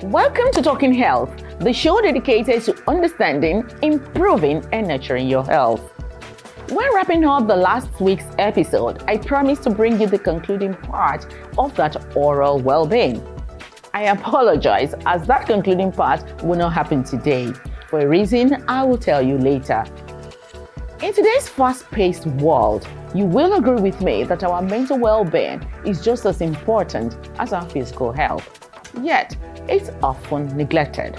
Welcome to Talking Health, the show dedicated to understanding, improving, and nurturing your health. When wrapping up the last week's episode, I promised to bring you the concluding part of that oral well-being. I apologize as that concluding part will not happen today, for a reason I will tell you later. In today's fast-paced world, you will agree with me that our mental well-being is just as important as our physical health, yet it's often neglected.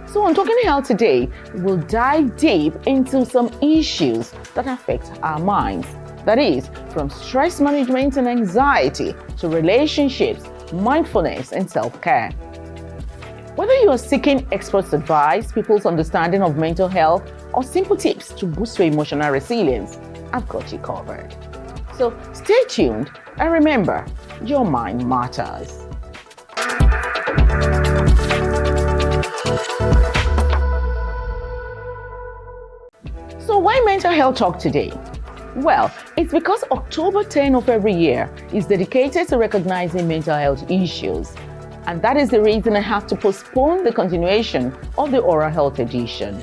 So on Talking Health today, we'll dive deep into some issues that affect our minds. That is, from stress management and anxiety to relationships, mindfulness, and self-care. Whether you are seeking experts' advice, people's understanding of mental health, or simple tips to boost your emotional resilience, I've got you covered. So stay tuned and remember, your mind matters. So why mental health talk today? Well, it's because October 10 of every year is dedicated to recognizing mental health issues. And that is the reason I have to postpone the continuation of the Oral Health edition.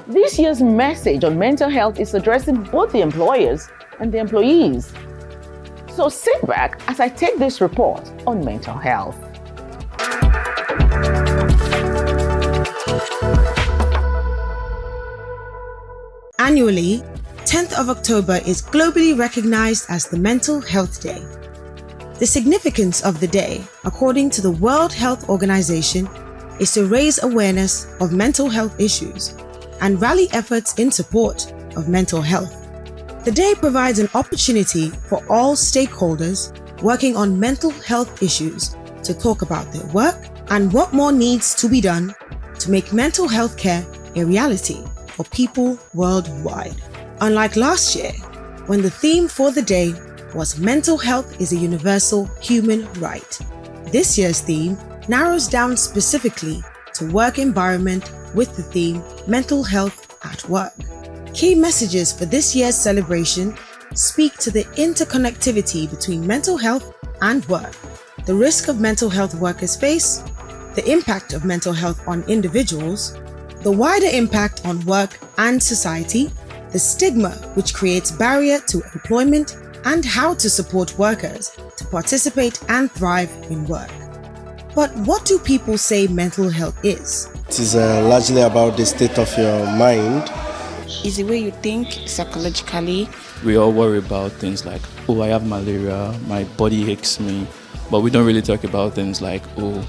This year's message on mental health is addressing both the employers and the employees. So sit back as I take this report on mental health. Annually, 10th of October is globally recognized as the Mental Health Day. The significance of the day, according to the World Health Organization, is to raise awareness of mental health issues and rally efforts in support of mental health. The day provides an opportunity for all stakeholders working on mental health issues to talk about their work and what more needs to be done to make mental health care a reality for people worldwide. Unlike last year, when the theme for the day was Mental Health is a Universal Human Right, this year's theme narrows down specifically to work environment with the theme Mental Health at Work. Key messages for this year's celebration speak to the interconnectivity between mental health and work, the risk of mental health workers face, the impact of mental health on individuals, the wider impact on work and society, the stigma which creates barrier to employment, and how to support workers to participate and thrive in work. But what do people say mental health is? It is largely about the state of your mind. It's the way you think psychologically. We all worry about things like, oh, I have malaria, my body aches me, but we don't really talk about things like, oh,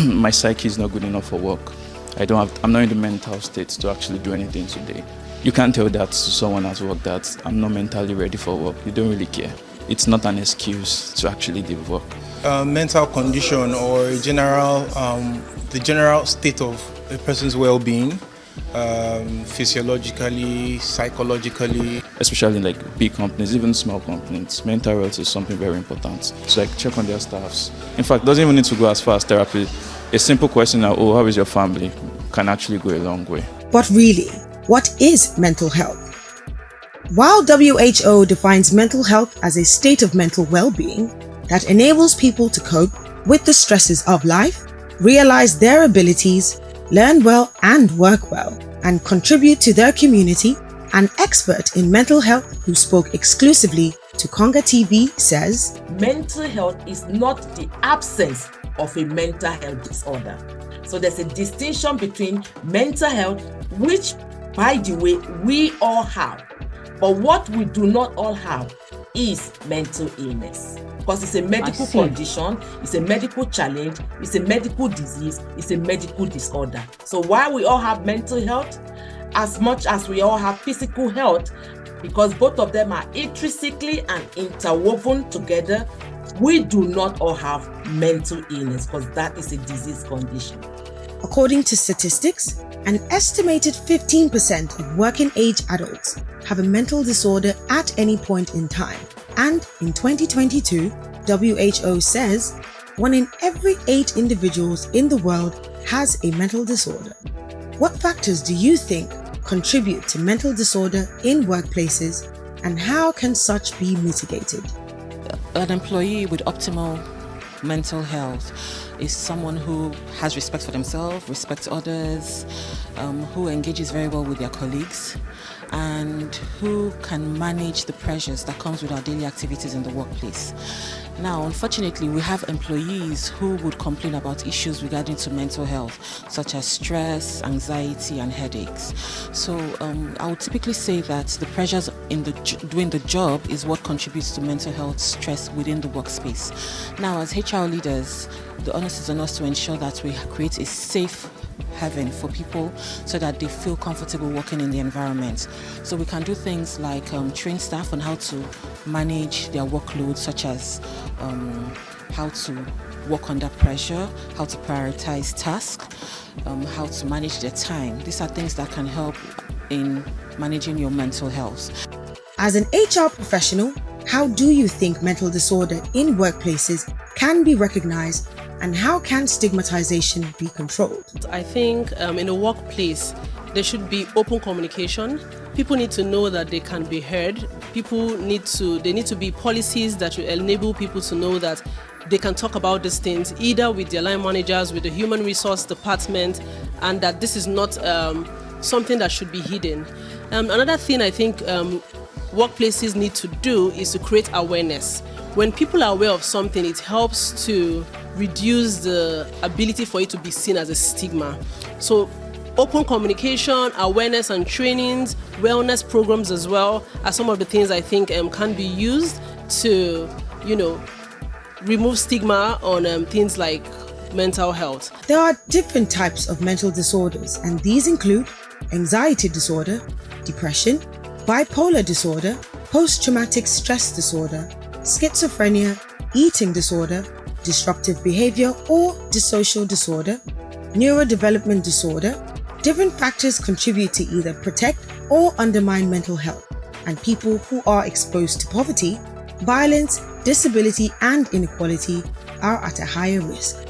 my psyche is not good enough for work. I'm not in the mental state to actually do anything today. You can't tell that to someone at work that I'm not mentally ready for work. You don't really care. It's not an excuse to actually do work. Mental condition or the general state of a person's well-being, physiologically, psychologically. Especially in like big companies, even small companies, mental health is something very important. So like check on their staffs. In fact, it doesn't even need to go as far as therapy. A simple question now, how is your family, can actually go a long way. But really, what is mental health? While WHO defines mental health as a state of mental well-being that enables people to cope with the stresses of life, realize their abilities, learn well and work well, and contribute to their community, an expert in mental health who spoke exclusively to Conga TV says, mental health is not the absence of a mental health disorder. So there's a distinction between mental health, which, by the way, we all have. But what we do not all have is mental illness. Because it's a medical condition, it's a medical challenge, it's a medical disease, it's a medical disorder. So while we all have mental health, as much as we all have physical health, because both of them are intrinsically and interwoven together, we do not all have mental illness because that is a disease condition. According to statistics, an estimated 15% of working age adults have a mental disorder at any point in time. And in 2022, WHO says 1 in every 8 individuals in the world has a mental disorder. What factors do you think contribute to mental disorder in workplaces, and how can such be mitigated? An employee with optimal mental health is someone who has respect for themselves, respects others, who engages very well with their colleagues, and who can manage the pressures that comes with our daily activities in the workplace. Now, unfortunately, we have employees who would complain about issues regarding to mental health, such as stress, anxiety, and headaches. So I would typically say that the pressures in doing the job is what contributes to mental health stress within the workspace. Now, as HR leaders, the onus is on us to ensure that we create a safe haven for people so that they feel comfortable working in the environment. So we can do things like train staff on how to manage their workload, such as how to work under pressure, how to prioritize tasks, how to manage their time. These are things that can help in managing your mental health. As an HR professional, how do you think mental disorder in workplaces can be recognized, and how can stigmatization be controlled? I think in a workplace, there should be open communication. People need to know that they can be heard. There need to be policies that will enable people to know that they can talk about these things, either with their line managers, with the human resource department, and that this is not something that should be hidden. Another thing I think workplaces need to do is to create awareness. When people are aware of something, it helps to reduce the ability for it to be seen as a stigma. So open communication, awareness and trainings, wellness programs as well are some of the things I think can be used to, remove stigma on things like mental health. There are different types of mental disorders, and these include anxiety disorder, depression, bipolar disorder, post-traumatic stress disorder, schizophrenia, eating disorder, disruptive behavior or dissocial disorder, neurodevelopment disorder. Different factors contribute to either protect or undermine mental health, and people who are exposed to poverty, violence, disability, and inequality are at a higher risk.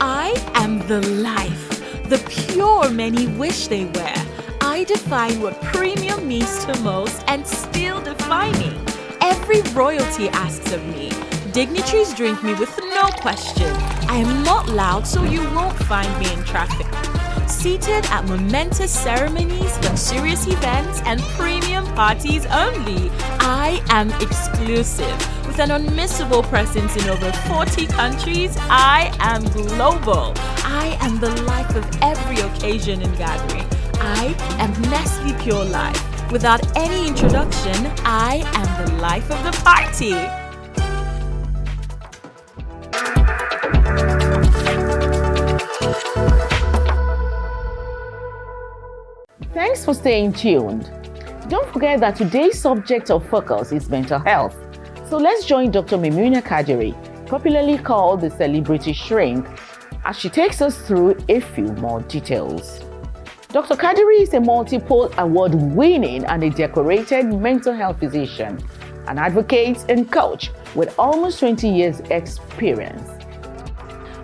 I am the life, the pure many wish they were. I define what premium means to most and still defining. Every royalty asks of me. Dignitaries drink me with no question. I am not loud, so you won't find me in traffic. Seated at momentous ceremonies, luxurious events, and premium parties only. I am exclusive. With an unmissable presence in over 40 countries, I am global. I am the life of every occasion and gathering. I am Nestle Pure Life. Without any introduction, I am the life of the party. Thanks for staying tuned. Don't forget that today's subject of focus is mental health. So let's join Dr. Maimuna Kadiri, popularly called the Celebrity Shrink, as she takes us through a few more details. Dr. Kadiri is a multiple award-winning and a decorated mental health physician, an advocate and coach with almost 20 years experience.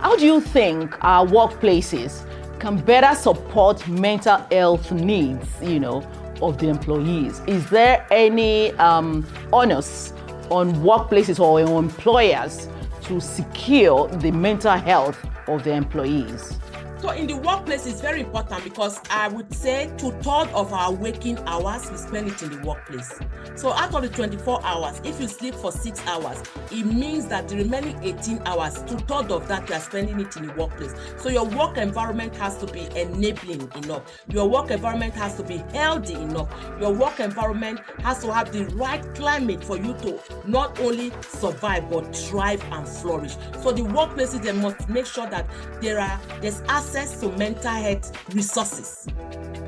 How do you think our workplaces can better support mental health needs, of the employees? Is there any onus on workplaces or employers to secure the mental health of the employees? So in the workplace, it's very important because I would say 2/3 of our waking hours, we spend it in the workplace. So out of the 24 hours, if you sleep for 6 hours, it means that the remaining 18 hours, 2/3 of that, you are spending it in the workplace. So your work environment has to be enabling enough. Your work environment has to be healthy enough. Your work environment has to have the right climate for you to not only survive, but thrive and flourish. So the workplaces, they must make sure that there's access to mental health resources,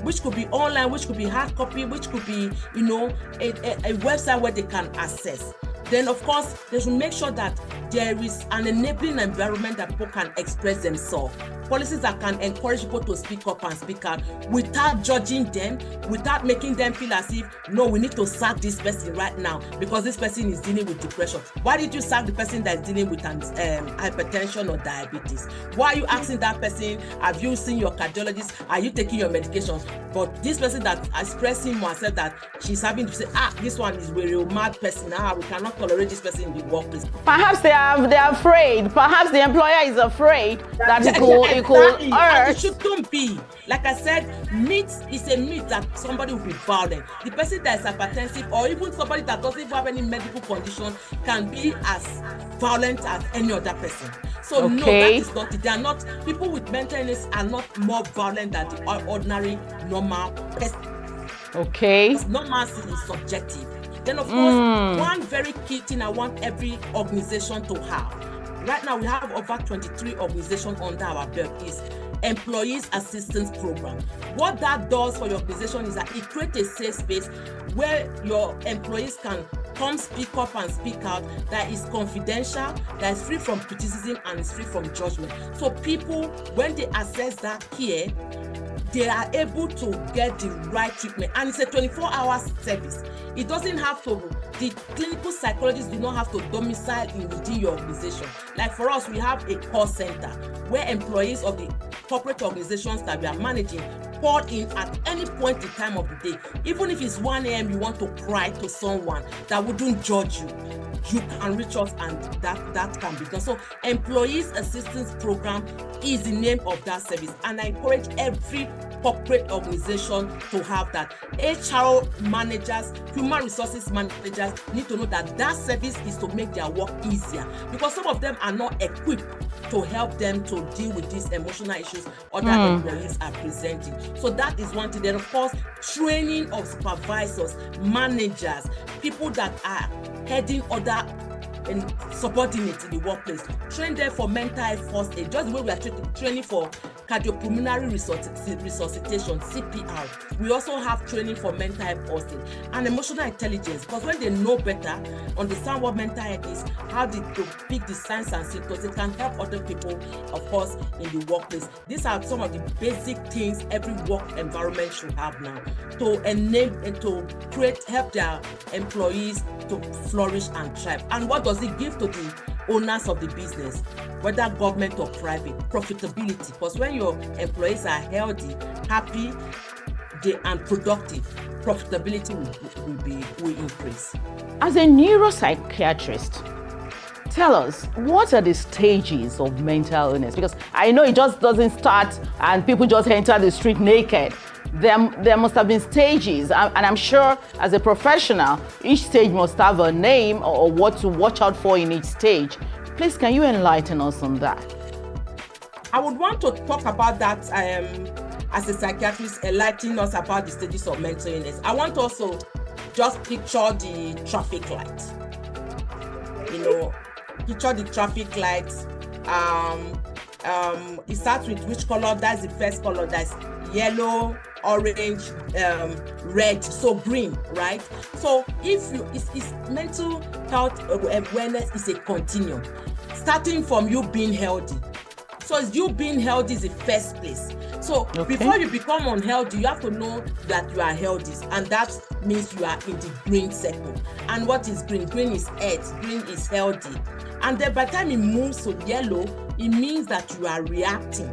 which could be online, which could be hard copy, which could be, a website where they can access. Then, of course, they should make sure that there is an enabling environment that people can express themselves. Policies that can encourage people to speak up and speak out without judging them, without making them feel as if, no, we need to sack this person right now because this person is dealing with depression. Why did you sack the person that is dealing with hypertension or diabetes? Why are you asking that person, have you seen your cardiologist? Are you taking your medications? But this person that is expressing herself that she's having to say, this one is a real mad person. We cannot tolerate this person in the workplace. Perhaps they're afraid. Perhaps the employer is afraid that it could hurt. It shouldn't be. Like I said, myth is a myth that somebody will be violent. The person that is hypertensive or even somebody that doesn't even have any medical condition can be as violent as any other person. So no, that is not it. They are not, people with mental illness are not more violent than the ordinary normal person. Okay. Normalcy is subjective. Then of course, one very key thing I want every organization to have. Right now we have over 23 organizations under our belt is Employees Assistance Program. What that does for your organization is that it creates a safe space where your employees can come speak up and speak out, that is confidential, that is free from criticism and is free from judgment. So people, when they access that care, they are able to get the right treatment, and it's a 24-hour service. It doesn't have to, the clinical psychologists do not have to domicile within your organization. Like for us, we have a call center where employees of the corporate organizations that we are managing call in at any point in time of the day. Even if it's 1 a.m. you want to cry to someone that wouldn't judge you, you can reach us and that can be done. So Employees Assistance Program is the name of that service, and I encourage every corporate organization to have that. HR managers, human resources managers need to know that that service is to make their work easier, because some of them are not equipped to help them to deal with these emotional issues other employees are presenting. So that is one thing. Then of course, training of supervisors, managers, people that are heading other and subordinates in the workplace. Train them for mental health first aid, just the way we are training for cardiopulmonary resuscitation, CPR. We also have training for mental health first aid and emotional intelligence, because when they know better, understand what mental health is, how to pick the signs and symptoms, they can help other people, of course, in the workplace. These are some of the basic things every work environment should have now to enable and to help their employees to flourish and thrive. And what does it give to the owners of the business, whether government or private? Profitability, because when your employees are healthy, happy, and productive, profitability will increase. As a neuropsychiatrist, tell us, what are the stages of mental illness? Because I know it just doesn't start and people just enter the street naked. There must have been stages, and I'm sure as a professional, each stage must have a name or what to watch out for in each stage. Please, can you enlighten us on that? I would want to talk about that as a psychiatrist, enlightening us about the stages of mental illness. I want to also just picture the traffic light. Picture the traffic light. It starts with which color? That's the first color. That's yellow, orange, red, so green, right? So if it's mental health awareness is a continuum, starting from you being healthy. So you being healthy is the first place. So before you become unhealthy, you have to know that you are healthy, and that means you are in the green circle. And what is green? Green is earth, green is healthy. And then by the time it moves to yellow, it means that you are reacting.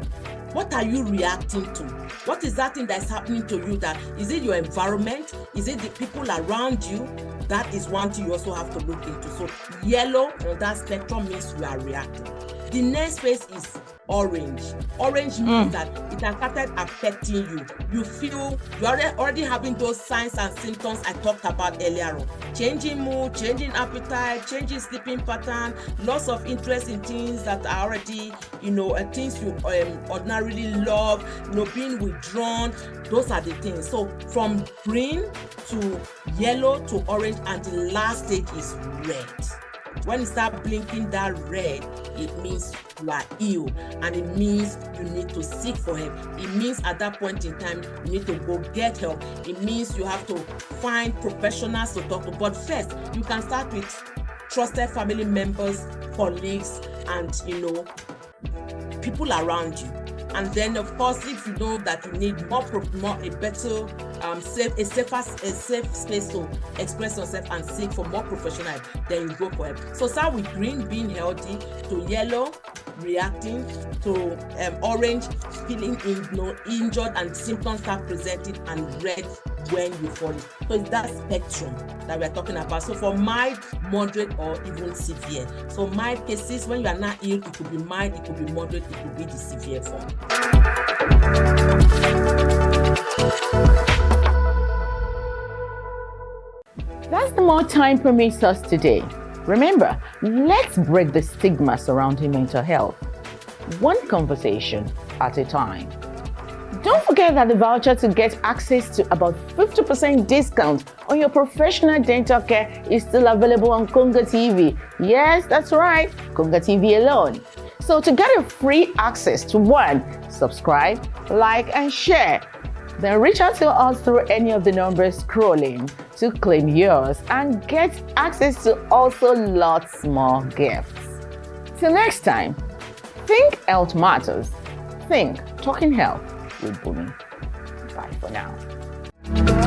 What are you reacting to? What is that thing that's happening to you? That is it your environment? Is it the people around you? That is one thing you also have to look into. So yellow on that spectrum means you are reacting. The next phase is orange. Orange means that it has started affecting you. You feel you're already having those signs and symptoms I talked about earlier on. Changing mood, changing appetite, changing sleeping pattern, loss of interest in things that are already, things you ordinarily love, being withdrawn. Those are the things. So from green to yellow to orange, and the last stage is red. When you start blinking that red, it means you are ill, and it means you need to seek for help. It means at that point in time, you need to go get help. It means you have to find professionals to talk to. But first, you can start with trusted family members, colleagues, and people around you. And then, of course, if you know that you need a better, safe space to express yourself and seek for more professional help, then you go for help. So start with green, being healthy, to yellow, reacting, to orange, feeling injured and symptoms start presenting, and red when you fall. So it's that spectrum that we're talking about. So for mild, moderate, or even severe. So mild cases, when you are not ill, it could be mild, it could be moderate, it could be the severe form. That's the more time permits us today. Remember, let's break the stigma surrounding mental health, one conversation at a time. Don't forget that the voucher to get access to about 50% discount on your professional dental care is still available on Konga TV. Yes, that's right, Konga TV alone. So to get a free access to one, subscribe, like, and share. Then reach out to us through any of the numbers scrolling to claim yours and get access to also lots more gifts. Till next time, think health matters. Think Talking Health with Bumi. Bye for now.